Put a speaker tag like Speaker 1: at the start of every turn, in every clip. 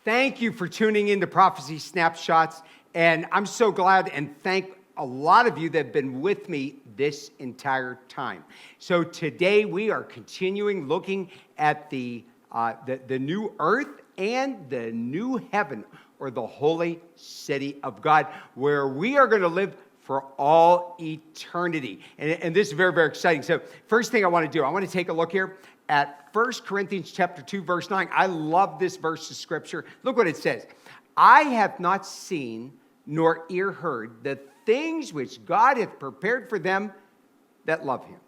Speaker 1: Thank you for tuning in to Prophecy Snapshots. And I'm so glad and thank a lot of you that have been with me this entire time. So today we are continuing looking at the new earth and the new heaven, or the holy city of God, where we are going to live for all eternity. And this is very, very exciting. So first thing I want to do, I want to take a look here at 1 Corinthians chapter 2, verse 9. I love this verse of scripture. Look what it says. I have not seen nor ear heard the things which God hath prepared for them that love him.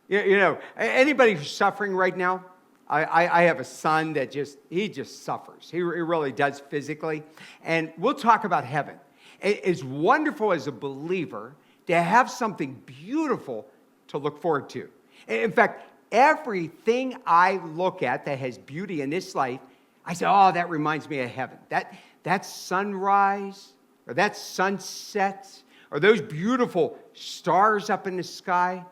Speaker 1: You know, anybody who's suffering right now, I have a son that just suffers. He really does physically. And we'll talk about heaven. It's wonderful as a believer to have something beautiful to look forward to. In fact, everything I look at that has beauty in this life, I say, oh, that reminds me of heaven. That sunrise, or that sunset, or those beautiful stars up in the sky.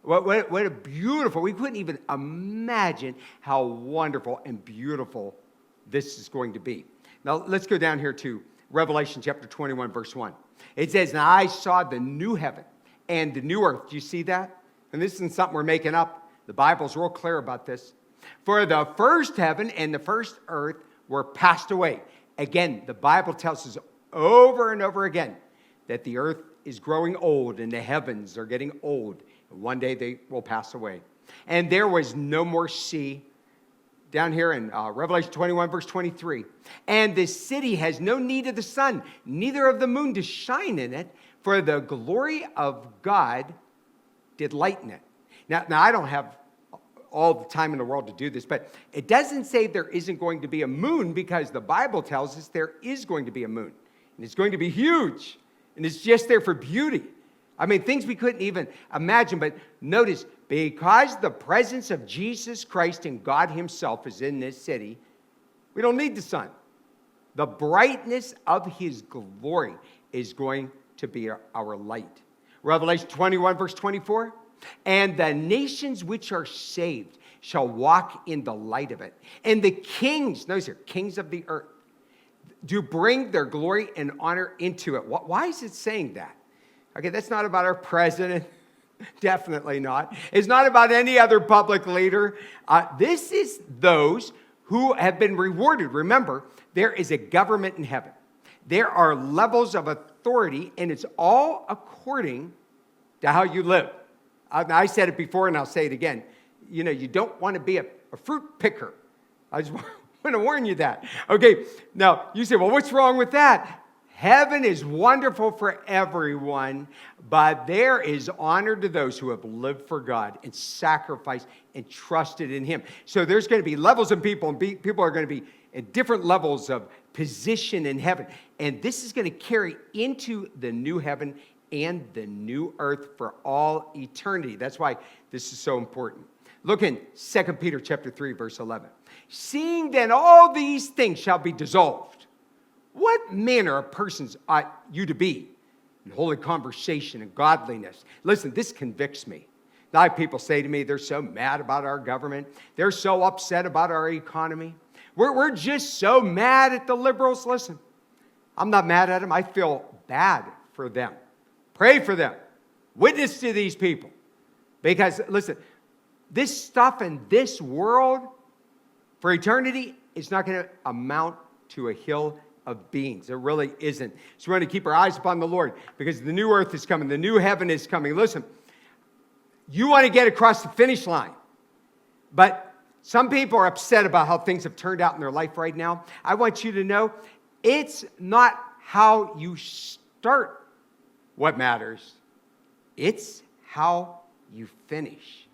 Speaker 1: What a beautiful, we couldn't even imagine how wonderful and beautiful this is going to be. Now, let's go down here to Revelation chapter 21, verse 1. It says, now I saw the new heaven and the new earth. Do you see that? And this isn't something we're making up. The Bible's real clear about this. For the first heaven and the first earth were passed away. Again, the Bible tells us over and over again that the earth is growing old and the heavens are getting old. One day they will pass away. And there was no more sea. Down here in Revelation 21, verse 23. And the city has no need of the sun, neither of the moon to shine in it, for the glory of God did lighten it. Now I don't have all the time in the world to do this, but it doesn't say there isn't going to be a moon, because the Bible tells us there is going to be a moon. And it's going to be huge. And it's just there for beauty. I mean, things we couldn't even imagine. But notice, because the presence of Jesus Christ and God himself is in this city, we don't need the sun. The brightness of his glory is going to be our light. Revelation 21, verse 24. And the nations which are saved shall walk in the light of it. And the kings, notice here, kings of the earth, do bring their glory and honor into it. Why is it saying that? Okay, that's not about our president. Definitely not. It's not about any other public leader. This is those who have been rewarded. Remember, there is a government in heaven. There are levels of authority, and it's all according to how you live. I said it before, and I'll say it again. You know, you don't want to be a fruit picker. I just want to warn you that. Okay, now you say, well, what's wrong with that? Heaven is wonderful for everyone, but there is honor to those who have lived for God and sacrificed and trusted in him. So there's going to be levels of people, and people are going to be at different levels of position in heaven. And this is going to carry into the new heaven and the new earth for all eternity. That's why this is so important. Look in 2 Peter chapter 3, verse 11. Seeing then all these things shall be dissolved, what manner of persons ought you to be in holy conversation and godliness? Listen, this convicts me. Now, people say to me, they're so mad about our government. They're so upset about our economy. We're just so mad at the liberals. Listen, I'm not mad at them. I feel bad for them. Pray for them. Witness to these people. Because, listen, this stuff in this world for eternity is not going to amount to a hill of beans. It really isn't. So we're going to keep our eyes upon the Lord, because the new earth is coming. The new heaven is coming. Listen, you want to get across the finish line, but some people are upset about how things have turned out in their life right now. I want you to know it's not how you start what matters. It's how you finish.